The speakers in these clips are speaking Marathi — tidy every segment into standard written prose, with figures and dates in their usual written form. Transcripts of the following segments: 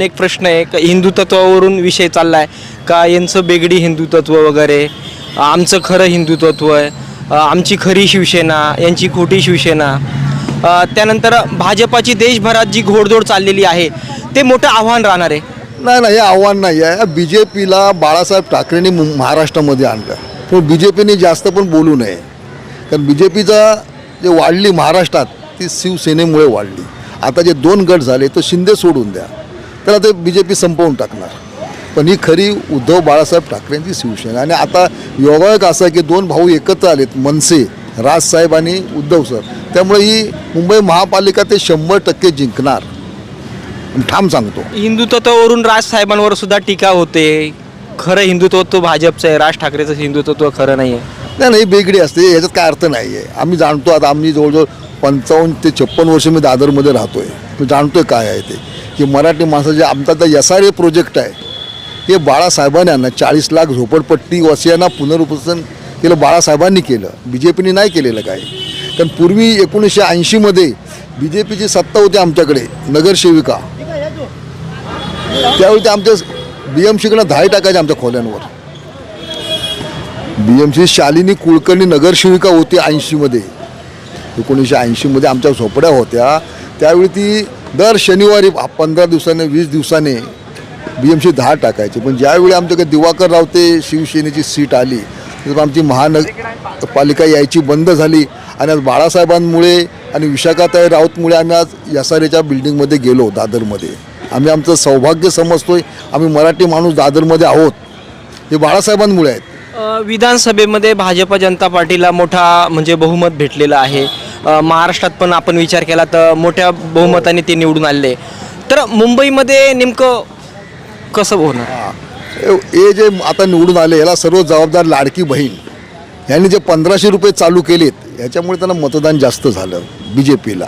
एक प्रश्न आहे का हिंदुत्वावरून विषय चाललाय का यांचं बेगडी हिंदुत्व वगैरे, आमचं खरं हिंदुत्व आहे, आमची खरी शिवसेना, यांची खोटी शिवसेना. त्यानंतर भाजपाची देशभरात जी घोडदौड चाललेली आहे ते मोठं आव्हान राहणार आहे. नाही, हे आव्हान नाही आहे. बी जे पीला बाळासाहेब ठाकरेंनी महाराष्ट्रामध्ये आणलं, पण बी जे पीने जास्त पण बोलू नये. कारण बी जे पीचा जे वाढली महाराष्ट्रात ती शिवसेनेमुळे वाढली. आता जे 2 गट झाले तर शिंदे सोडून द्या, त्याला ते बी जे पी संपवून टाकणार. पण ही खरी उद्धव बाळासाहेब ठाकरेंची शिवसेना. आणि आता योगायोग असं आहे की 2 भाऊ एकत्र आलेत, मनसे राजसाहेब आणि उद्धव सर. त्यामुळे ही मुंबई महापालिका ते 100% जिंकणार, ठाम सांगतो. हिंदुत्वावरून राज साहेबांवर सुद्धा टीका होते. खरं हिंदुत्व भाजपचं आहे, राज ठाकरेचं हिंदुत्व खरं नाही आहे. नाही, बेगडी असते, याच्यात काय अर्थ नाही आहे. आम्ही जाणतो. आता आम्ही जवळजवळ 55 ते 56 वर्ष मी दादरमध्ये राहतो आहे. मी जाणतो आहे काय आहे ते, की मराठी माणसाचे आमचा तर SRA प्रोजेक्ट आहे, हे बाळासाहेबांनी आणलं. 40 लाख झोपडपट्टी वासियांना पुनर्वसन केलं, बाळासाहेबांनी केलं, बी जे पीने नाही केलेलं काय. कारण पूर्वी 1980मध्ये बी जे पीची सत्ता होती आमच्याकडे, नगरसेविका. त्यावेळी ते आमच्या BMCकडनं धाय टाकायचे आमच्या खोल्यांवर. BMC शालिनी कुलकर्णी नगरसेविका होती 80मध्ये. 1980मध्ये आमच्या झोपड्या होत्या. त्यावेळी ती दर शनिवारी 15 दिवसाने 20 दिवसाने BMC धाड टाकायची. पण ज्यावेळी आमच्याकडे दिवाकर रावते शिवसेनेची सीट आली तर आमची महानगरपालिका यायची बंद झाली. आणि आज बाळासाहेबांमुळे आणि विशाखाताई राऊतमुळे आम्ही आज SRAच्या बिल्डिंगमध्ये गेलो दादरमध्ये. आम्ही आमचं सौभाग्य समजतोय, आम्ही मराठी माणूस दादरमध्ये आहोत, हे बाळासाहेबांमुळे आहेत. विधानसभेमध्ये भाजप जनता पार्टीला मोठा म्हणजे बहुमत भेटलेलं आहे. महाराष्ट्रात पण आपण विचार केला तर मोठ्या बहुमताने ते निवडून आले. तर मुंबईमध्ये नेमकं कसं होणार? हे जे आता निवडून आले याला सर्व जबाबदार लाडकी बहीण यांनी जे 1500 रुपये चालू केलेत याच्यामुळे त्यांना मतदान जास्त झालं बी जे पीला.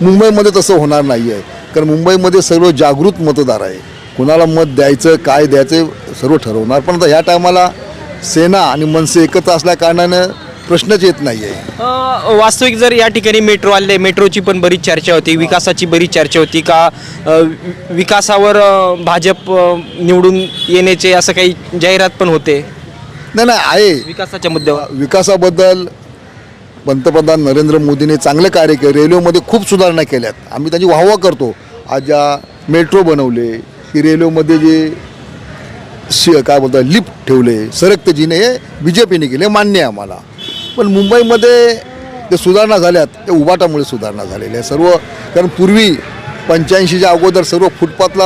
मुंबईमध्ये तसं होणार नाही आहे. कारण मुंबईमध्ये सर्व जागृत मतदार आहे. कुणाला मत द्यायचं काय द्यायचं सर्व ठरवणार. पण आता ह्या टायमाला सेना आणि मनसे एकत्र असल्या कारणानं प्रश्नच येत नाही आहे. वास्तविक जर या ठिकाणी मेट्रो आले, मेट्रोची पण बरीच चर्चा होती, विकासाची बरीच चर्चा होती का विकासावर भाजप निवडून येण्याचे असं काही जाहिरात पण होते. नाही आहे विकासाच्या मुद्द्यावर. विकासाबद्दल पंतप्रधान नरेंद्र मोदींनी चांगले कार्य केले. रेल्वेमध्ये खूप सुधारणा केल्यात, आम्ही त्याची वाहवा करतो. आज ज्या मेट्रो बनवले, की रेल्वेमध्ये जे काय बोलतात लिफ्ट ठेवले, सरकते जिने, हे बी जे पीने केले, मान्य आहे आम्हाला. पण मुंबईमध्ये जे सुधारणा झाल्यात ते उभाटामुळे सुधारणा झालेल्या आहे सर्व. कारण पूर्वी 85च्या अगोदर सर्व फुटपाथला